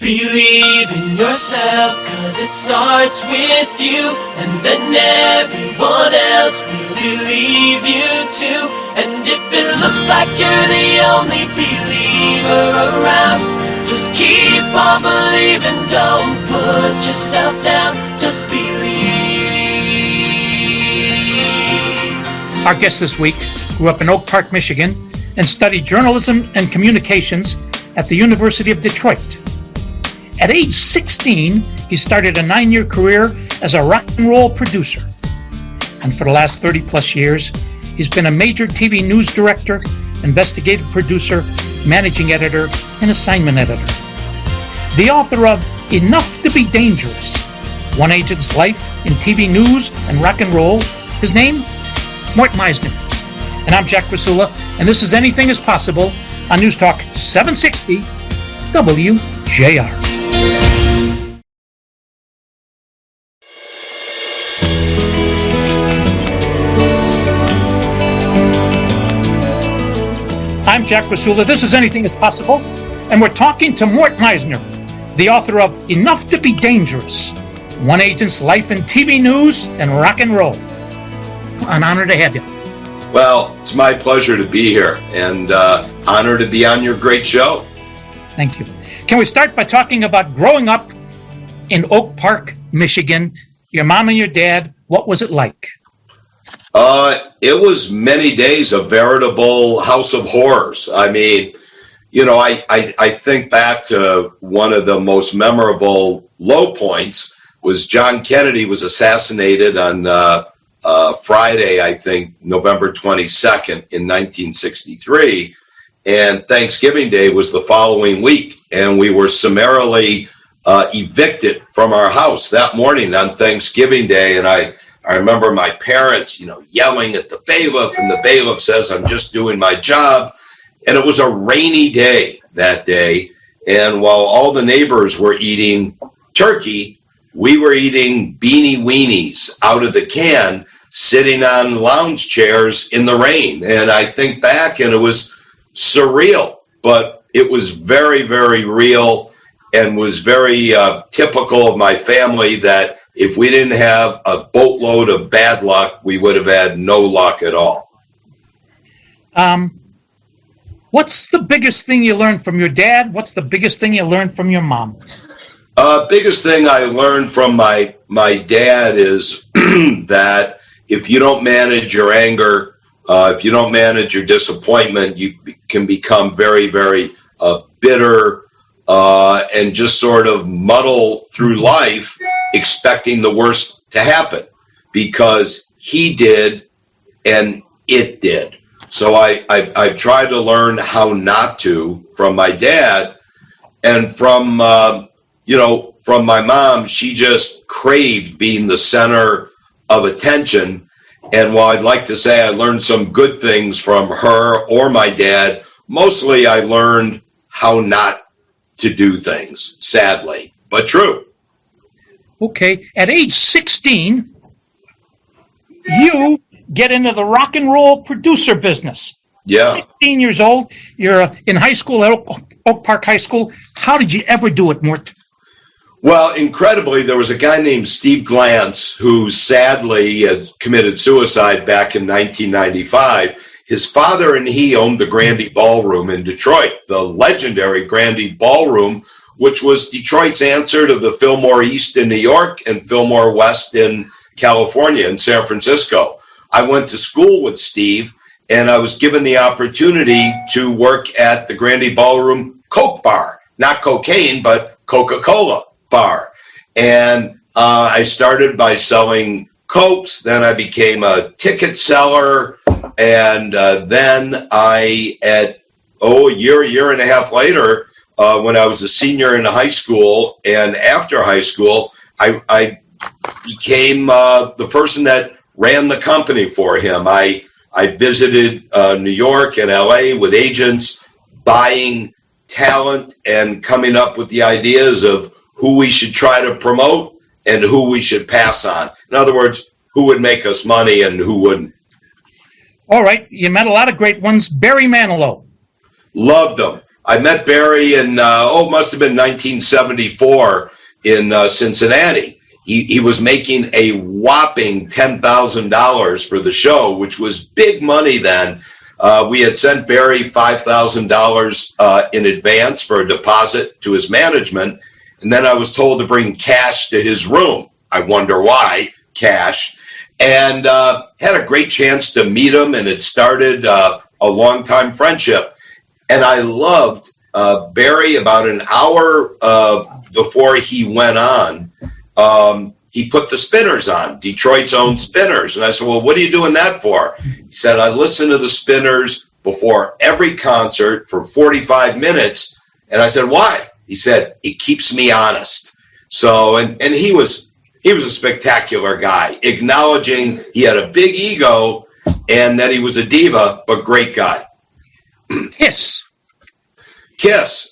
Believe in yourself, cause it starts with you, and then everyone else will believe you too. And if it looks like you're the only believer around, just keep on believing, don't put yourself down, just believe. Our guest this week grew up in Oak Park, Michigan, and studied journalism and communications at the University of Detroit. At age 16, he started a 9-year career as a rock and roll producer. And for the last 30 plus years, he's been a major TV news director, investigative producer, managing editor, and assignment editor. The author of Enough to Be Dangerous, One Agent's Life in TV News and Rock and Roll. His name? Mort Meisner. And I'm Jack Rasula, and this is Anything is Possible on News Talk 760 WJR. I'm Jack Rasula. This is Anything is Possible, and we're talking to Mort Meisner, the author of Enough to Be Dangerous, One Agent's Life in TV News and Rock and Roll. An honor to have you. Well, it's my pleasure to be here, and honor to be on your great show. Thank you. Can we start by talking about growing up in Oak Park, Michigan? Your mom and your dad, what was it like? It was many days a veritable house of horrors. I mean, you know, I think back to one of the most memorable low points was John Kennedy was assassinated on Friday, I think, November 22nd in 1963. And Thanksgiving Day was the following week. And we were summarily evicted from our house that morning on Thanksgiving Day. And I remember my parents, yelling at the bailiff, and the bailiff says, "I'm just doing my job." And it was a rainy day that day. And while all the neighbors were eating turkey, we were eating beanie weenies out of the can, sitting on lounge chairs in the rain. And I think back, and it was surreal, but it was very, very real, and was very typical of my family that if we didn't have a boatload of bad luck, we would have had no luck at all. What's the biggest thing you learned from your dad? What's the biggest thing you learned from your mom? Biggest thing I learned from my dad is that if you don't manage your anger, if you don't manage your disappointment, you can become very, very bitter and just sort of muddle through life, expecting the worst to happen, because he did and it did. So I've tried to learn how not to from my dad, and from from my mom. She just craved being the center of attention. And while I'd like to say I learned some good things from her or my dad, mostly I learned how not to do things, sadly, but true. Okay, at age 16, you get into the rock and roll producer business. Yeah. 16 years old, you're in high school at Oak Park High School. How did you ever do it, Mort? Well, incredibly, there was a guy named Steve Glantz who sadly had committed suicide back in 1995. His father and he owned the Grandy Ballroom in Detroit, the legendary Grandy Ballroom, which was Detroit's answer to the Fillmore East in New York and Fillmore West in California and San Francisco. I went to school with Steve, and I was given the opportunity to work at the Grandy Ballroom Coke Bar, not cocaine, but Coca-Cola bar. And I started by selling Cokes, then I became a ticket seller, and then a year and a half later, when I was a senior in high school and after high school, I became the person that ran the company for him. I visited New York and LA with agents, buying talent and coming up with the ideas of who we should try to promote and who we should pass on. In other words, who would make us money and who wouldn't. All right, you met a lot of great ones. Barry Manilow. Loved him. I met Barry in, it must have been 1974 in Cincinnati. He was making a whopping $10,000 for the show, which was big money then. We had sent Barry $5,000 in advance for a deposit to his management, and then I was told to bring cash to his room. I wonder why, cash. And had a great chance to meet him, and it started a long-time friendship. And I loved Barry. About an hour before he went on, he put the Spinners on, Detroit's own Spinners. And I said, well, what are you doing that for? He said, I listen to the Spinners before every concert for 45 minutes. And I said, why? He said, it keeps me honest. So, and he was a spectacular guy, acknowledging he had a big ego and that he was a diva, but great guy. Kiss.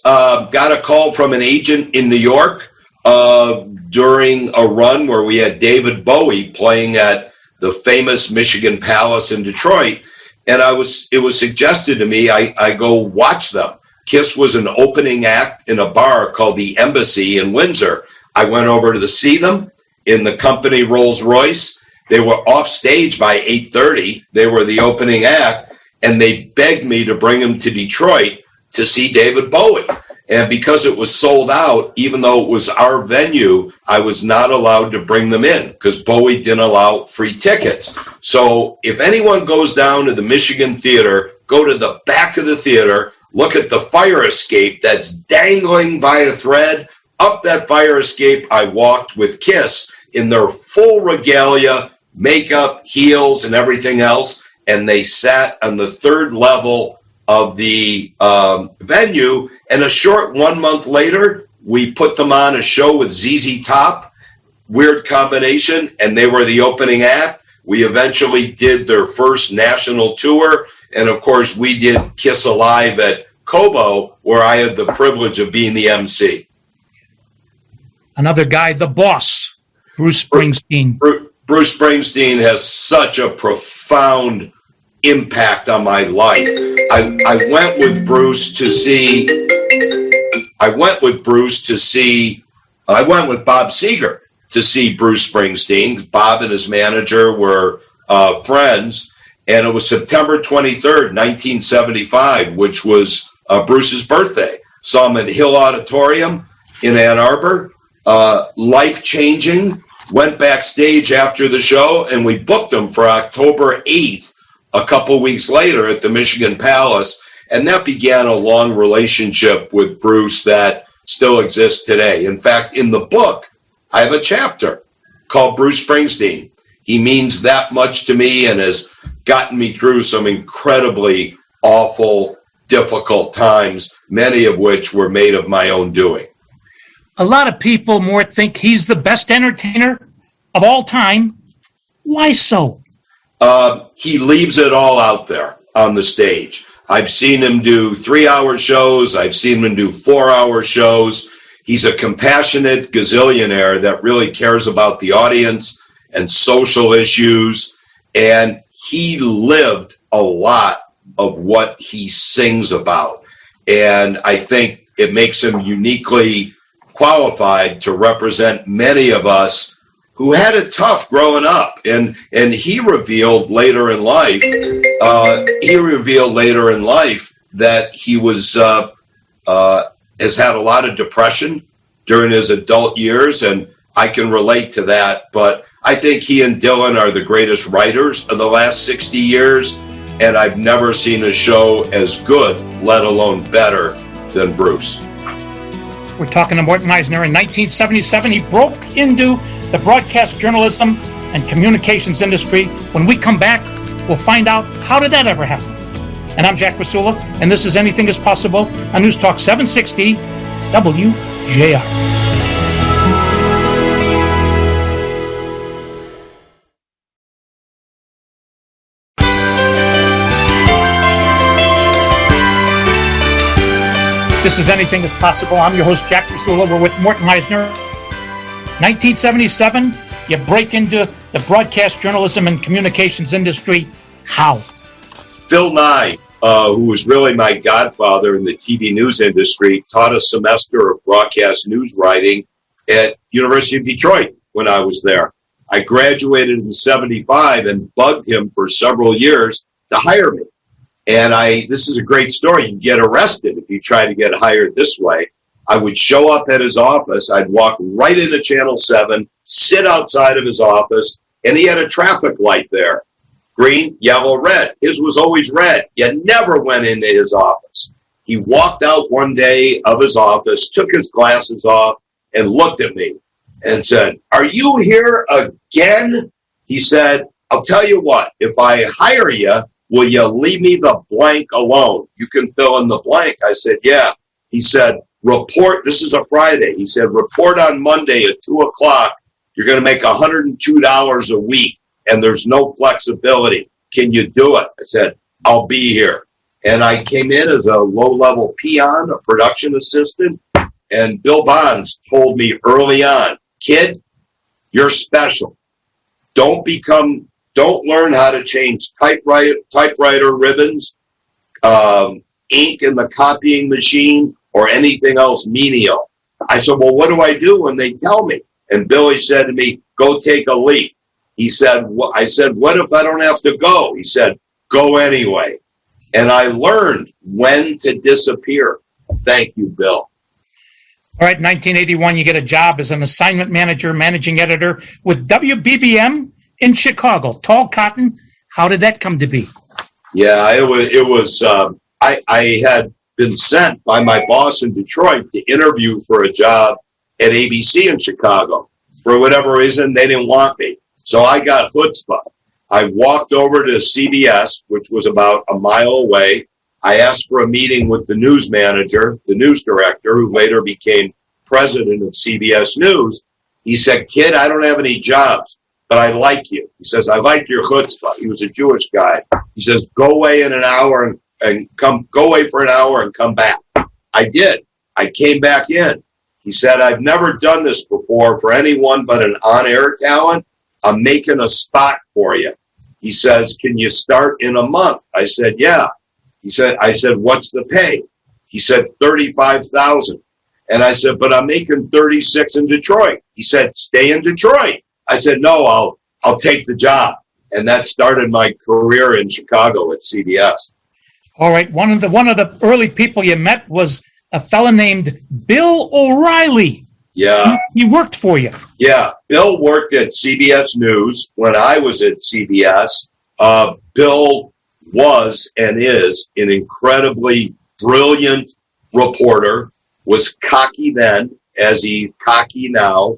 Got a call from an agent in New York during a run where we had David Bowie playing at the famous Michigan Palace in Detroit. And it was suggested to me, I go watch them. Kiss was an opening act in a bar called the Embassy in Windsor. I went over to see them in the company Rolls Royce. They were off stage by 8:30. They were the opening act, and they begged me to bring them to Detroit to see David Bowie. And because it was sold out, even though it was our venue, I was not allowed to bring them in because Bowie didn't allow free tickets. So if anyone goes down to the Michigan Theater, go to the back of the theater, look at the fire escape that's dangling by a thread. Up that fire escape, I walked with Kiss in their full regalia, makeup, heels, and everything else. And they sat on the third level of the venue, and a short 1 month later, we put them on a show with ZZ Top, weird combination, and they were the opening act. We eventually did their first national tour, and of course, we did Kiss Alive at Cobo, where I had the privilege of being the MC. Another guy, the boss, Bruce Springsteen. Bruce Springsteen has such a profound impact on my life. I went with Bruce to see Bob Seger to see Bruce Springsteen. Bob and his manager were friends, and it was September 23rd, 1975, which was Bruce's birthday. Saw him at Hill Auditorium in Ann Arbor. Life-changing. Went backstage after the show, and we booked him for October 8th, a couple weeks later at the Michigan Palace, and that began a long relationship with Bruce that still exists today. In fact, in the book, I have a chapter called Bruce Springsteen. He means that much to me and has gotten me through some incredibly awful, difficult times, many of which were made of my own doing. A lot of people more think he's the best entertainer of all time. Why so? He leaves it all out there on the stage. I've seen him do 3-hour shows. I've seen him do 4-hour shows. He's a compassionate gazillionaire that really cares about the audience and social issues. And he lived a lot of what he sings about. And I think it makes him uniquely qualified to represent many of us who had it tough growing up. And he revealed later in life, that he was has had a lot of depression during his adult years, and I can relate to that. But I think he and Dylan are the greatest writers of the last 60 years, and I've never seen a show as good, let alone better, than Bruce. We're talking to Morton Eisner. In 1977, he broke into the broadcast journalism and communications industry. When we come back, we'll find out how did that ever happen. And I'm Jack Rasula, and this is Anything is Possible on News Talk 760 WJR. This is Anything is Possible. I'm your host, Jack Rasula. We're with Morton Eisner. 1977, you break into the broadcast journalism and communications industry. How? Phil Nye who was really my godfather in the TV news industry, taught a semester of broadcast news writing at University of Detroit when I was there. I graduated in 75 and bugged him for several years to hire me. And this is a great story. You get arrested if you try to get hired this way. I would show up at his office. I'd walk right into Channel 7, sit outside of his office, and he had a traffic light there. Green, yellow, red. His was always red. You never went into his office. He walked out one day of his office, took his glasses off, and looked at me and said, "Are you here again?" He said, "I'll tell you what, if I hire you, will you leave me the blank alone? You can fill in the blank." I said, "Yeah." He said, "Report," this is a Friday. He said, "Report on Monday at 2 o'clock. You're going to make $102 a week, and there's no flexibility. Can you do it?" I said, "I'll be here." And I came in as a low-level peon, a production assistant, and Bill Bonds told me early on, "Kid, you're special. Don't learn how to change typewriter ribbons, ink in the copying machine, or anything else menial." I said, "Well, what do I do when they tell me?" And Billy said to me, "Go take a leak." He said, I said, "What if I don't have to go?" He said, "Go anyway." And I learned when to disappear. Thank you, Bill. All right, 1981, you get a job as an assignment manager, managing editor with WBBM in Chicago. Tall Cotton, how did that come to be? Yeah, it was I had been sent by my boss in Detroit to interview for a job at ABC in Chicago. For whatever reason, they didn't want me. So I got chutzpah. I walked over to CBS, which was about a mile away. I asked for a meeting with the news manager, the news director, who later became president of CBS News. He said, "Kid, I don't have any jobs, but I like you." He says, "I like your chutzpah." He was a Jewish guy. He says, "Go away in an hour go away for an hour and come back." I did. I came back in. He said, "I've never done this before for anyone but an on-air talent. I'm making a spot for you." He says, "Can you start in a month?" I said, "Yeah." I said, "What's the pay?" He said, $35,000. And I said, "But I'm making 36 in Detroit." He said, "Stay in Detroit." I said, "No, I'll take the job." And that started my career in Chicago at CBS. All right, one of the early people you met was a fella named Bill O'Reilly. Yeah. He worked for you. Yeah. Bill worked at CBS News when I was at CBS. Bill was and is an incredibly brilliant reporter, was cocky then, as he's cocky now,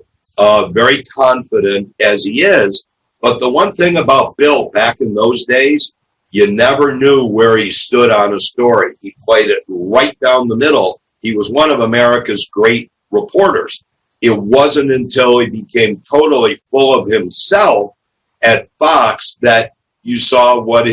very confident as he is. But the one thing about Bill back in those days, you never knew where he stood on a story. He played it right down the middle. He was one of America's great reporters. It wasn't until he became totally full of himself at Fox that you saw what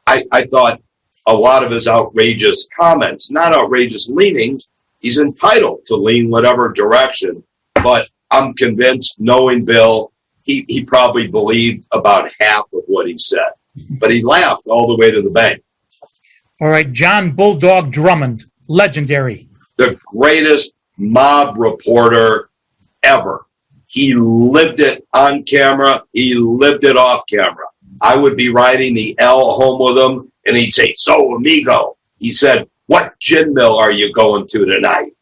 I thought a lot of his outrageous comments, not outrageous leanings. He's entitled to lean whatever direction, but I'm convinced, knowing Bill, he probably believed about half of what he said, but he laughed all the way to the bank. All right, John Bulldog Drummond, legendary. The greatest mob reporter ever. He lived it on camera. He lived it off camera. I would be riding the L home with him, and he'd say, "So, amigo," he said, "what gin mill are you going to tonight?"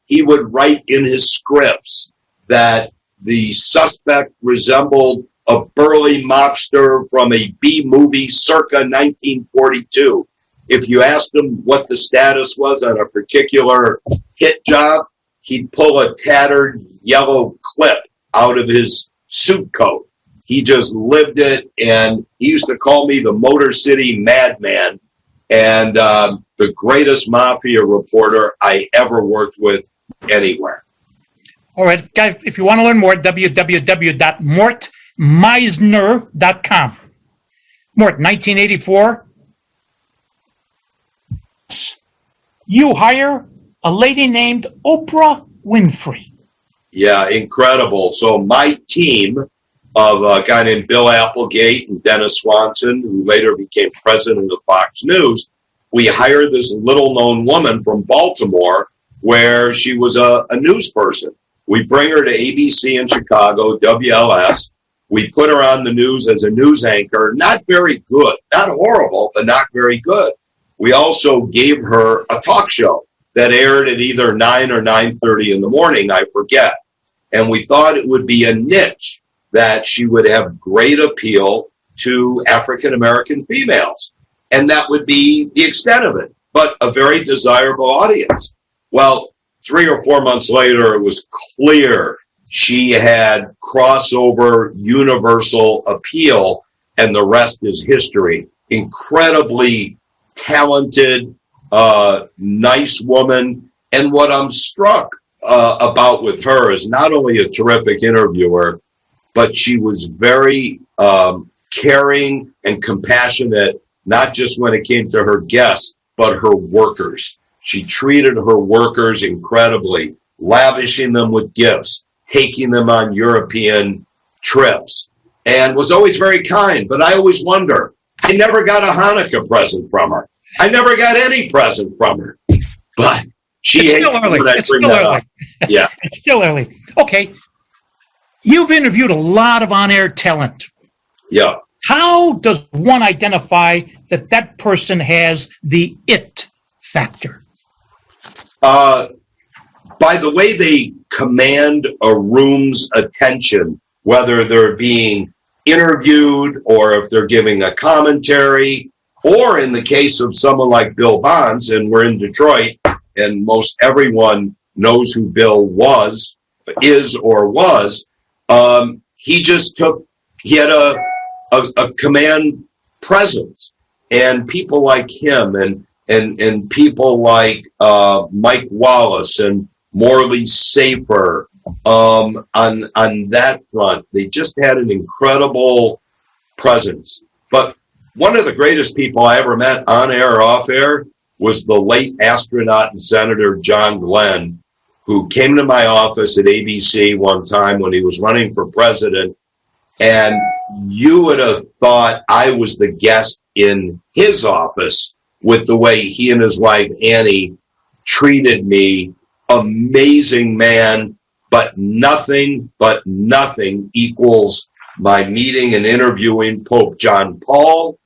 He would write in his scripts that the suspect resembled a burly mobster from a B movie circa 1942. If you asked him what the status was on a particular hit job, he'd pull a tattered yellow clip out of his suit coat. He just lived it, and he used to call me the Motor City Madman, and the greatest mafia reporter I ever worked with anywhere. All right, guys, if you want to learn more, www.mortmeisner.com. Mort, 1984, you hire a lady named Oprah Winfrey. Yeah, incredible. So my team of a guy named Bill Applegate and Dennis Swanson, who later became president of Fox News. We hired this little-known woman from Baltimore where she was a news person. We bring her to ABC in Chicago, WLS. We put her on the news as a news anchor. Not very good. Not horrible, but not very good. We also gave her a talk show that aired at either 9 or 9:30 in the morning, I forget. And we thought it would be a niche that she would have great appeal to African-American females. And that would be the extent of it, but a very desirable audience. Well, 3 or 4 months later, it was clear she had crossover universal appeal, and the rest is history. Incredibly talented, nice woman. And what I'm struck about with her is not only a terrific interviewer, but she was very caring and compassionate, not just when it came to her guests, but her workers. She treated her workers incredibly, lavishing them with gifts, taking them on European trips, and was always very kind. But I always wonder, I never got a Hanukkah present from her. I never got any present from her. But it's still early. It's still early. Yeah. It's still early. Okay. You've interviewed a lot of on-air talent. Yeah. How does one identify that that person has the it factor? By the way they command a room's attention, whether they're being interviewed or if they're giving a commentary, or in the case of someone like Bill Bonds, and we're in Detroit, and most everyone knows who Bill is or was, he had a command presence, and people like him and people like Mike Wallace and Morley Safer on that front. They just had an incredible presence. But one of the greatest people I ever met on air or off air was the late astronaut and Senator John Glenn, who came to my office at ABC one time when he was running for president. And you would have thought I was the guest in his office with the way he and his wife Annie treated me. Amazing man, but nothing equals my meeting and interviewing Pope John Paul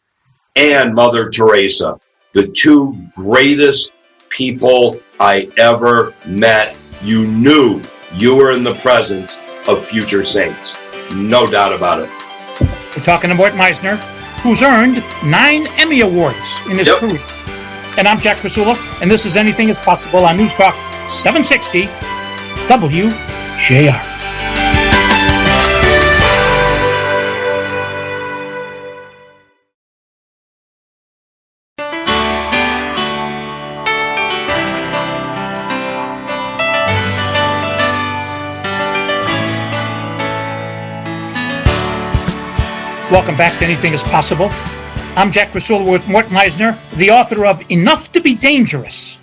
and Mother Teresa, the two greatest people I ever met. You knew you were in the presence of future saints. No doubt about it. We're talking to Mort Meisner, who's earned 9 Emmy Awards in his career. And I'm Jack Krasula, and this is Anything is Possible on News Talk 760 WJR. Welcome back to Anything is Possible. I'm Jack Krasula with Mort Meisner, the author of Enough to be Dangerous,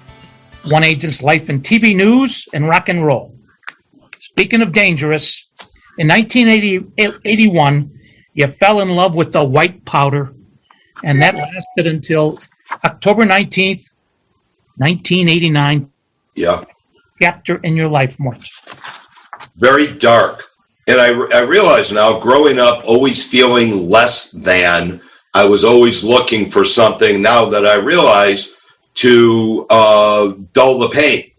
One Agent's Life in TV News and Rock and Roll. Speaking of dangerous, in 1981, you fell in love with the white powder, and that lasted until October 19th, 1989. Yeah. Chapter in your life, Mort. Very dark. And I realize now, growing up, always feeling less than, I was always looking for something now that I realize to dull the pain.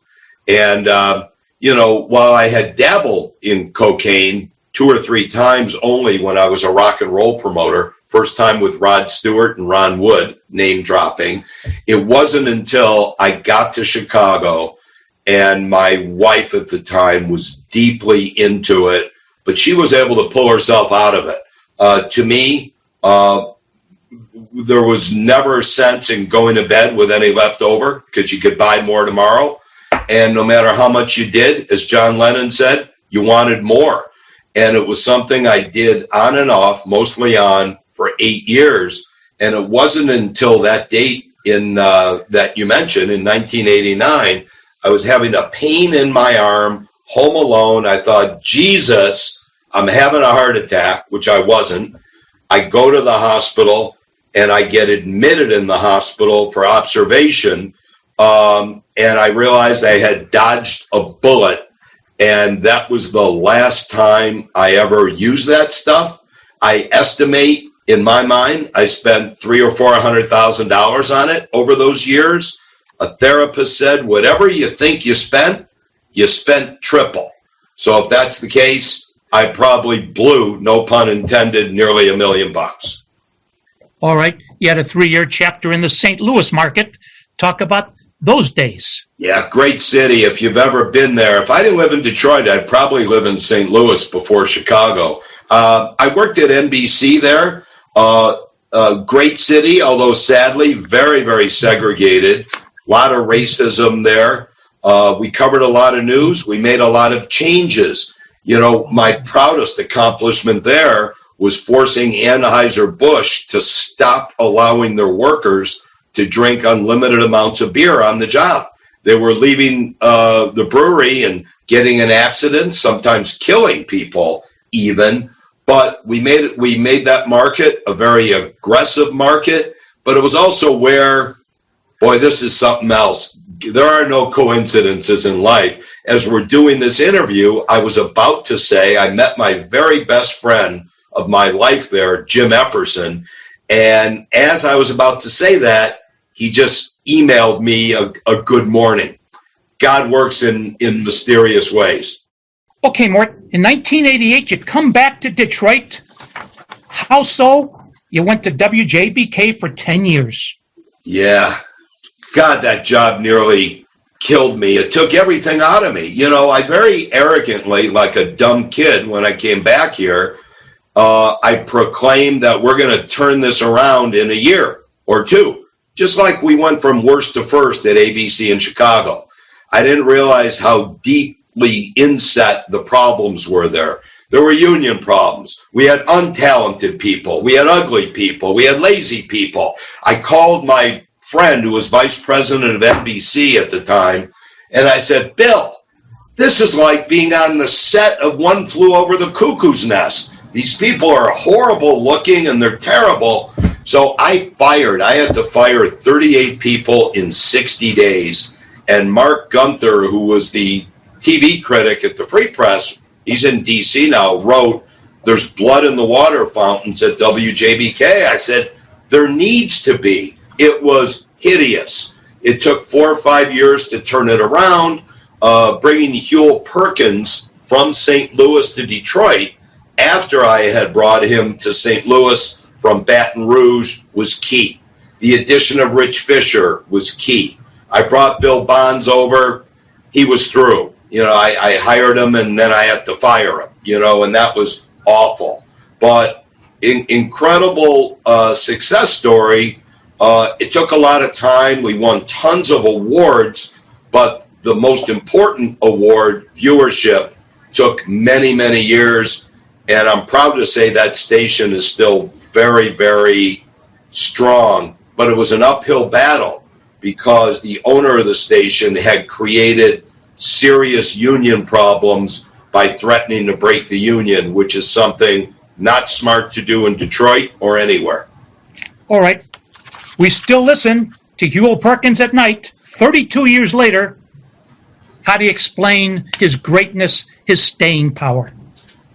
And, while I had dabbled in cocaine 2 or 3 times only when I was a rock and roll promoter, first time with Rod Stewart and Ron Wood, name dropping, it wasn't until I got to Chicago and my wife at the time was deeply into it, but she was able to pull herself out of it. To me, there was never a sense in going to bed with any left over because you could buy more tomorrow. And no matter how much you did, as John Lennon said, you wanted more. And it was something I did on and off, mostly on, for 8 years. And it wasn't until that date that you mentioned in 1989, I was having a pain in my arm, home alone. I thought, Jesus, I'm having a heart attack, which I wasn't. I go to the hospital and I get admitted in the hospital for observation. And I realized I had dodged a bullet, and that was the last time I ever used that stuff. I estimate, in my mind, I spent $300,000 or $400,000 on it over those years. A therapist said, whatever you think you spent triple. So if that's the case, I probably blew, no pun intended, nearly $1 million. All right. You had a 3-year chapter in the St. Louis market. Talk about those days. Yeah, great city. If you've ever been there, if I didn't live in Detroit, I'd probably live in St. Louis before Chicago. I worked at NBC there. Great city, although sadly, very, very segregated. A lot of racism there. We covered a lot of news. We made a lot of changes. You know, my proudest accomplishment there was forcing Anheuser-Busch to stop allowing their workers to drink unlimited amounts of beer on the job. They were leaving the brewery and getting in accidents, sometimes killing people even. But we made that market a very aggressive market. But it was also where, boy, this is something else. There are no coincidences in life. As we're doing this interview, I was about to say I met my very best friend of my life there, Jim Epperson. And as I was about to say that, he just emailed me a good morning. God works in mysterious ways. Okay, Mort, in 1988, you come back to Detroit. How so? You went to WJBK for 10 years. Yeah. God, that job nearly killed me. It took everything out of me. You know, I very arrogantly, like a dumb kid when I came back here, I proclaimed that we're going to turn this around in a year or two, just like we went from worst to first at ABC in Chicago. I didn't realize how deeply inset the problems were there. There were union problems. We had untalented people. We had ugly people. We had lazy people. I called my friend who was vice president of NBC at the time, and I said, Bill, this is like being on the set of One Flew Over the Cuckoo's Nest. These people are horrible looking and they're terrible. So I had to fire 38 people in 60 days. And Mark Gunther, who was the TV critic at the Free Press, he's in DC now, wrote, there's blood in the water fountains at WJBK. I said, there needs to be. It was hideous. It took 4 or 5 years to turn it around. Bringing Huel Perkins from St. Louis to Detroit after I had brought him to St. Louis from Baton Rouge was key. The addition of Rich Fisher was key. I brought Bill Bonds over. He was through. You know, I hired him and then I had to fire him, you know, and that was awful. But incredible success story. It took a lot of time. We won tons of awards, but the most important award, viewership, took many, many years. And I'm proud to say that station is still very, very strong. But it was an uphill battle because the owner of the station had created serious union problems by threatening to break the union, which is something not smart to do in Detroit or anywhere. All right. We still listen to Huel Perkins at night, 32 years later. How do you explain his greatness, his staying power?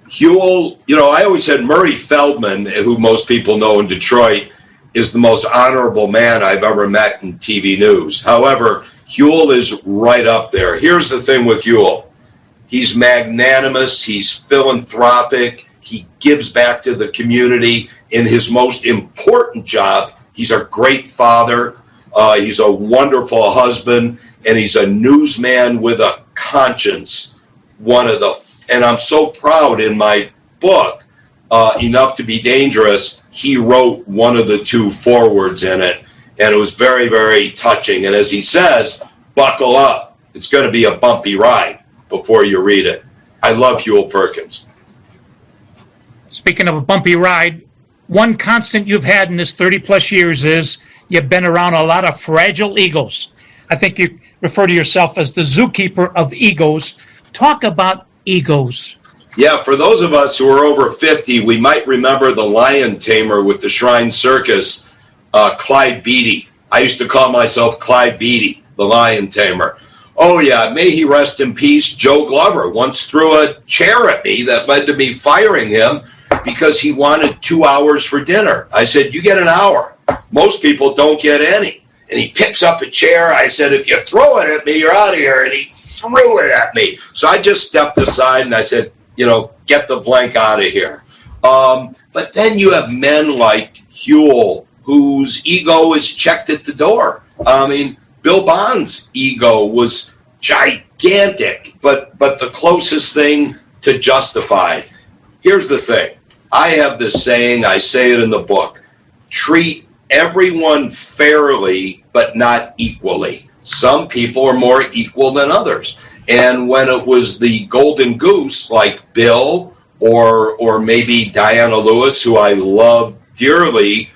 Huel, you know, I always said Murray Feldman, who most people know in Detroit, is the most honorable man I've ever met in TV news. However, Huel is right up there. Here's the thing with Huel. He's magnanimous. He's philanthropic. He gives back to the community in his most important job. He's a great father. He's a wonderful husband, and he's a newsman with a conscience. And I'm so proud in my book, Enough to Be Dangerous, he wrote one of the 2 forewords in it, and it was very, very touching. And as he says, buckle up. It's going to be a bumpy ride before you read it. I love Huel Perkins. Speaking of a bumpy ride, one constant you've had in this 30-plus years is you've been around a lot of fragile egos. I think you refer to yourself as the zookeeper of egos. Talk about egos. Yeah, for those of us who are over 50, we might remember the lion tamer with the Shrine Circus, Clyde Beatty. I used to call myself Clyde Beatty, the lion tamer. Oh, yeah, may he rest in peace. Joe Glover once threw a chair at me that led to me firing him because he wanted 2 hours for dinner. I said, you get an hour. Most people don't get any. And he picks up a chair. I said, if you throw it at me, you're out of here. And he threw it at me. So I just stepped aside and I said, get the blank out of here. But then you have men like Huell, whose ego is checked at the door. I mean, Bill Bond's ego was gigantic, but the closest thing to justified. Here's the thing. I have this saying, I say it in the book, treat everyone fairly, but not equally. Some people are more equal than others. And when it was the golden goose, like Bill or maybe Diana Lewis, who I love dearly,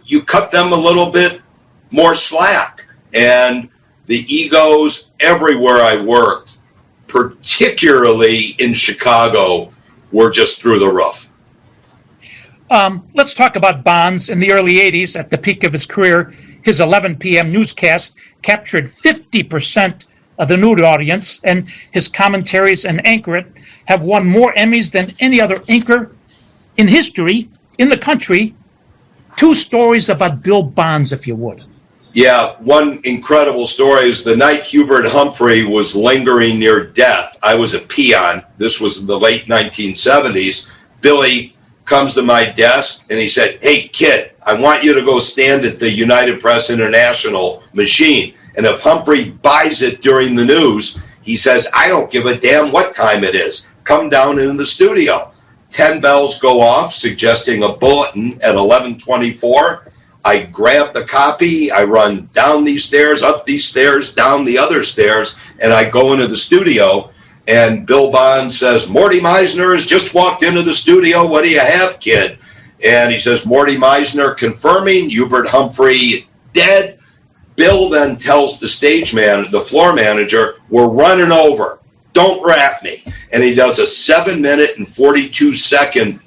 you cut them a little bit more slack. And the egos everywhere I worked, particularly in Chicago, were just through the roof. Let's talk about Bonds. In the early 80s, at the peak of his career, his 11 p.m. newscast captured 50% of the nude audience, and his commentaries and anchor have won more Emmys than any other anchor in history in the country. 2 stories about Bill Bonds, if you would. Yeah, one incredible story is the night Hubert Humphrey was lingering near death. I was a peon. This was in the late 1970s. Billy comes to my desk and he said, hey, kid, I want you to go stand at the United Press International machine. And if Humphrey buys it during the news, he says, I don't give a damn what time it is. Come down into the studio. 10 bells go off, suggesting a bulletin at 11:24. I grab the copy, I run down these stairs, up these stairs, down the other stairs, and I go into the studio, and Bill Bond says, Morty Meisner has just walked into the studio. What do you have, kid? And he says, Morty Meisner confirming, Hubert Humphrey dead. Bill then tells the the floor manager, we're running over. Don't rat me. And he does a 7-minute and 42-second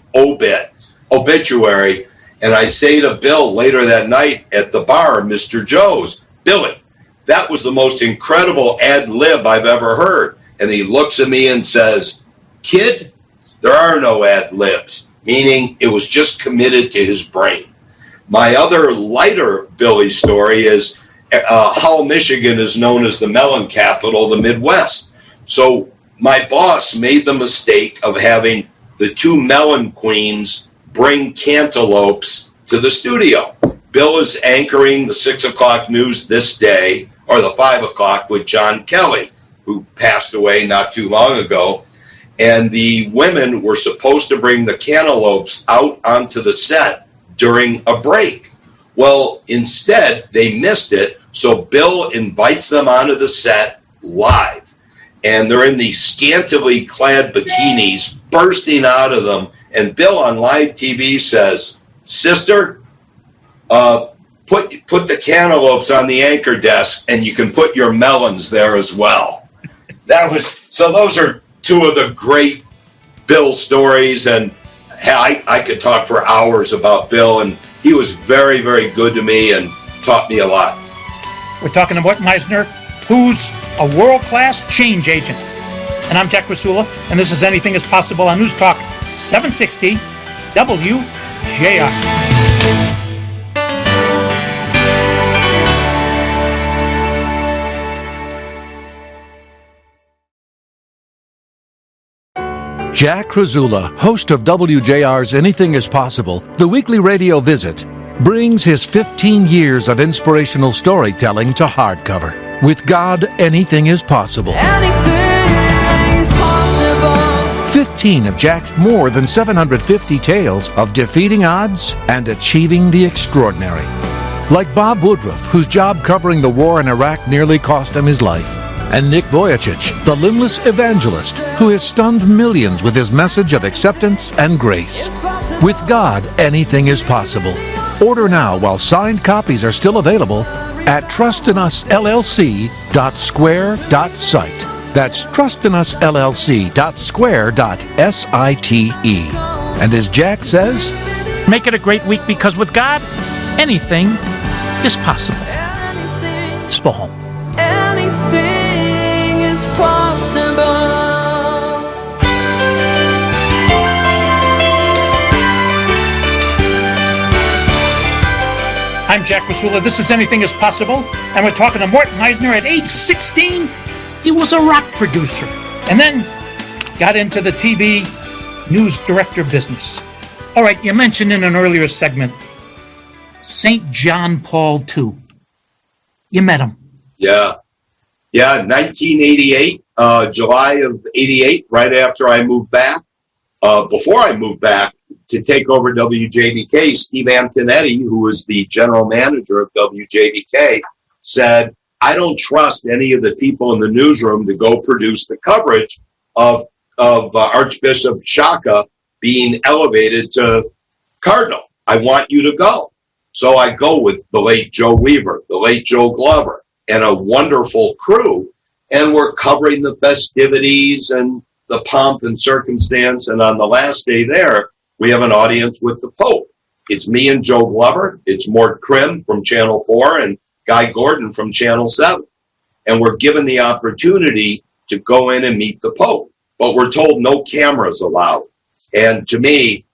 obituary. And I say to Bill later that night at the bar, Mr. Joe's, Billy, that was the most incredible ad lib I've ever heard. And he looks at me and says, kid, there are no ad libs, meaning it was just committed to his brain. My other lighter Billy story is Hull, Michigan is known as the melon capital of the Midwest. So my boss made the mistake of having the 2 melon queens bring cantaloupes to the studio. Bill is anchoring the 6 o'clock news this day, or the 5 o'clock, with John Kelly, who passed away not too long ago. And the women were supposed to bring the cantaloupes out onto the set during a break. Well, instead, they missed it, so Bill invites them onto the set live. And they're in these scantily clad bikinis bursting out of them. And Bill on live TV says, sister, put the cantaloupes on the anchor desk and you can put your melons there as well. So those are 2 of the great Bill stories. And I could talk for hours about Bill, and he was very, very good to me and taught me a lot. We're talking about Meisner, who's a world-class change agent. And I'm Jack Rasula, and this is Anything is Possible on News Talk 760 WJR. Jack Krasula, host of WJR's Anything is Possible, the weekly radio visit, brings his 15 years of inspirational storytelling to hardcover. With God, anything is possible. Anything is possible. 15 of Jack's more than 750 tales of defeating odds and achieving the extraordinary. Like Bob Woodruff, whose job covering the war in Iraq nearly cost him his life. And Nick Vujicic, the limbless evangelist who has stunned millions with his message of acceptance and grace. With God, anything is possible. Order now while signed copies are still available at trustinusllc.square.site. That's trustinusllc.square.site. And as Jack says, Make it a great week, because with God, anything is possible. Spohom. Anything is possible. I'm Jack Rasula. This is Anything is Possible. And we're talking to Morton Eisner. At age 16, he was a rock producer. And then got into the TV news director business. All right, you mentioned in an earlier segment, St. John Paul II. You met him. Yeah. 1988, July of 88, right after I moved back. Before I moved back to take over WJBK, Steve Antonetti, who was the general manager of WJBK, said, I don't trust any of the people in the newsroom to go produce the coverage of Archbishop Shaka being elevated to Cardinal. I want you to go. So I go with the late Joe Weaver, the late Joe Glover, and a wonderful crew. And we're covering the festivities and the pomp and circumstance. And on the last day there, we have an audience with the Pope. It's me and Joe Glover. It's Mort Krim from Channel 4 and Guy Gordon from Channel 7. And we're given the opportunity to go in and meet the Pope. But we're told no cameras allowed. And to me,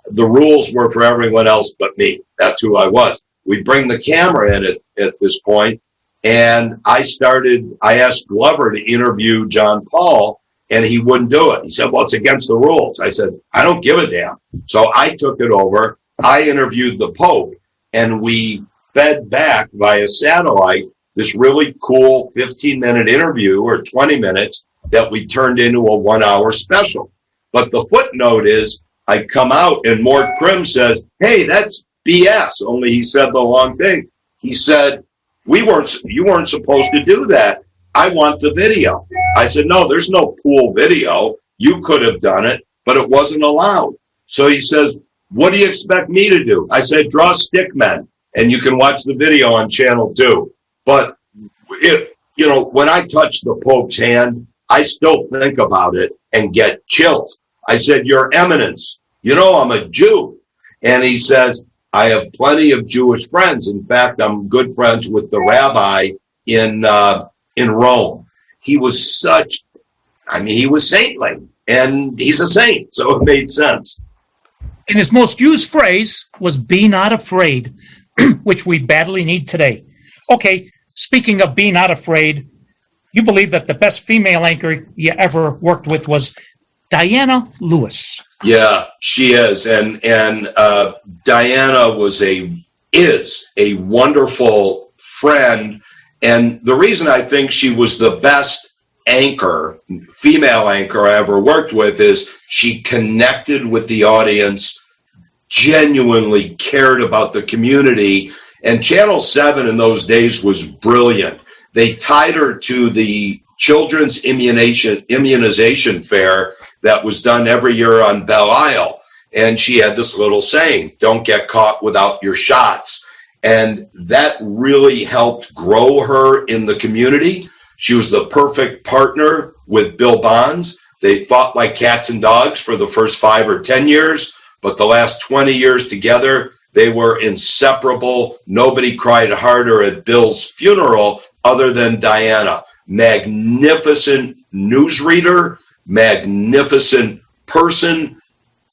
the rules were for everyone else but me. That's who I was. We bring the camera in at this point, and I asked Glover to interview John Paul, and he wouldn't do it. He said, well, it's against the rules. I said, I don't give a damn. So I took it over. I interviewed the Pope, and we fed back via satellite this really cool 15-minute interview, or 20 minutes, that we turned into a 1-hour special. But the footnote is, I come out and Mort Krim says, hey, that's BS, only he said the wrong thing. He said, you weren't supposed to do that. I want the video. I said, no, there's no pool video. You could have done it, but it wasn't allowed. So he says, what do you expect me to do? I said, draw stick men, and you can watch the video on Channel 2. But when I touch the Pope's hand, I still think about it and get chills. I said, Your Eminence, I'm a Jew. And he says, I have plenty of Jewish friends. In fact, I'm good friends with the rabbi in Rome. He was he was saintly, and he's a saint, so it made sense. And his most used phrase was, be not afraid, which we badly need today. Okay, speaking of being not afraid, you believe that the best female anchor you ever worked with was Diana Lewis. Yeah, she is. And Diana is a wonderful friend. And the reason I think she was the best female anchor I ever worked with, is she connected with the audience, genuinely cared about the community. And Channel 7 in those days was brilliant. They tied her to the children's immunization fair that was done every year on Belle Isle. And she had this little saying, don't get caught without your shots. And that really helped grow her in the community. She was the perfect partner with Bill Bonds. They fought like cats and dogs for the first 5 or 10 years, but the last 20 years together, they were inseparable. Nobody cried harder at Bill's funeral other than Diana. Magnificent newsreader, magnificent person,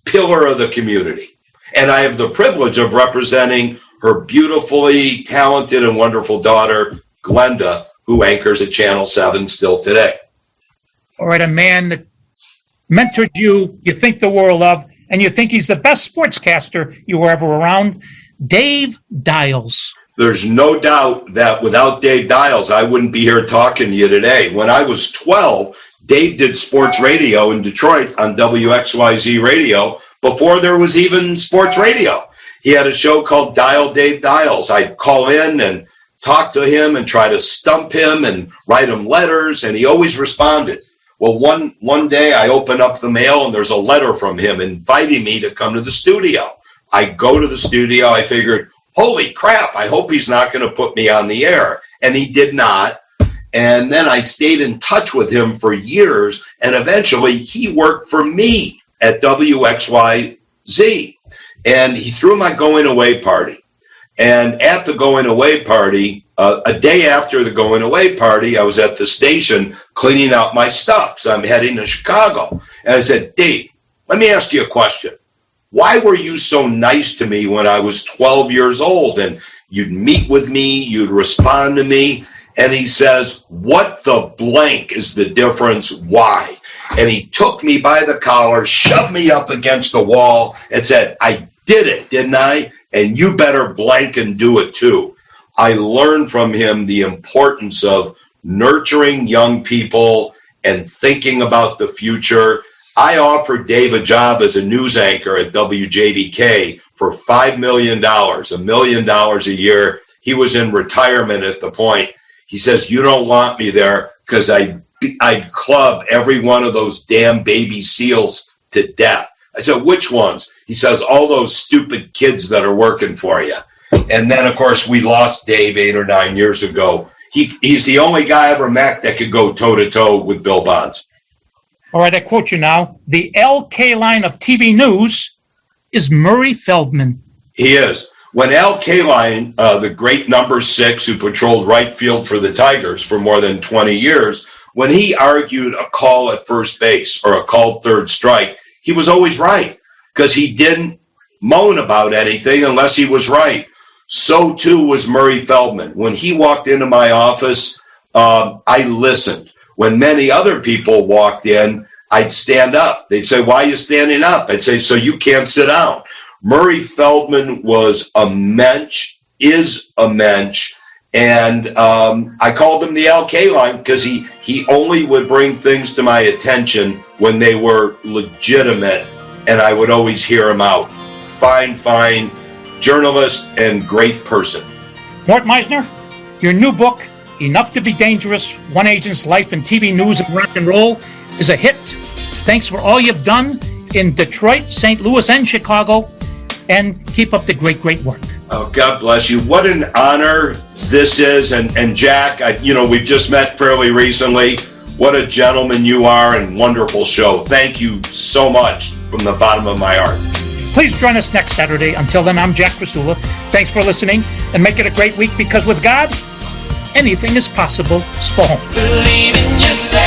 pillar of the community. And I have the privilege of representing her beautifully talented and wonderful daughter, Glenda, who anchors at Channel 7 still today. All right, a man that mentored you think the world of, and you think he's the best sportscaster you were ever around, Dave Dials. There's no doubt that without Dave Dials, I wouldn't be here talking to you today. When I was 12, Dave did sports radio in Detroit on WXYZ radio before there was even sports radio. He had a show called Dial Dave Dials. I'd call in and talk to him and try to stump him and write him letters, and he always responded. Well, one day I open up the mail and there's a letter from him inviting me to come to the studio. I go to the studio. I figured, holy crap, I hope he's not going to put me on the air. And he did not. And then I stayed in touch with him for years. And eventually he worked for me at WXYZ. And he threw my going away party. And at the going away party, a day after the going away party, I was at the station cleaning out my stuff because I'm heading to Chicago. And I said, Dave, let me ask you a question. Why were you so nice to me when I was 12 years old? And you'd meet with me, you'd respond to me. And he says, what the blank is the difference? Why? And he took me by the collar, shoved me up against the wall and said, I did it, didn't I? And you better blank and do it too. I learned from him the importance of nurturing young people and thinking about the future. I offered Dave a job as a news anchor at WJDK for $5 million, $1 million a year. He was in retirement at the point. He says, you don't want me there because I'd club every one of those damn baby seals to death. I said, which ones? He says, all those stupid kids that are working for you. And then, of course, we lost Dave 8 or 9 years ago. He's the only guy I ever met that could go toe-to-toe with Bill Bonds. All right, I quote you now. The LK line of TV news is Murray Feldman. He is. When Al Kaline, the great number 6 who patrolled right field for the Tigers for more than 20 years, when he argued a call at first base or a called third strike, he was always right because he didn't moan about anything unless he was right. So too was Murray Feldman. When he walked into my office, I listened. When many other people walked in, I'd stand up. They'd say, why are you standing up? I'd say, so you can't sit down. Murray Feldman was a mensch, is a mensch, and I called him the LK line because he only would bring things to my attention when they were legitimate, and I would always hear him out. Fine journalist and great person. Mort Meisner, your new book, Enough to be Dangerous, One Agent's Life in TV News and Rock and Roll, is a hit. Thanks for all you've done in Detroit, St. Louis, and Chicago, and keep up the great work. Oh, God bless you. What an honor this is. And Jack, we've just met fairly recently. What a gentleman you are and wonderful show. Thank you so much from the bottom of my heart. Please join us next Saturday. Until then, I'm Jack Krasula. Thanks for listening, and make it a great week because with God, anything is possible. Spohom. Believe in yourself.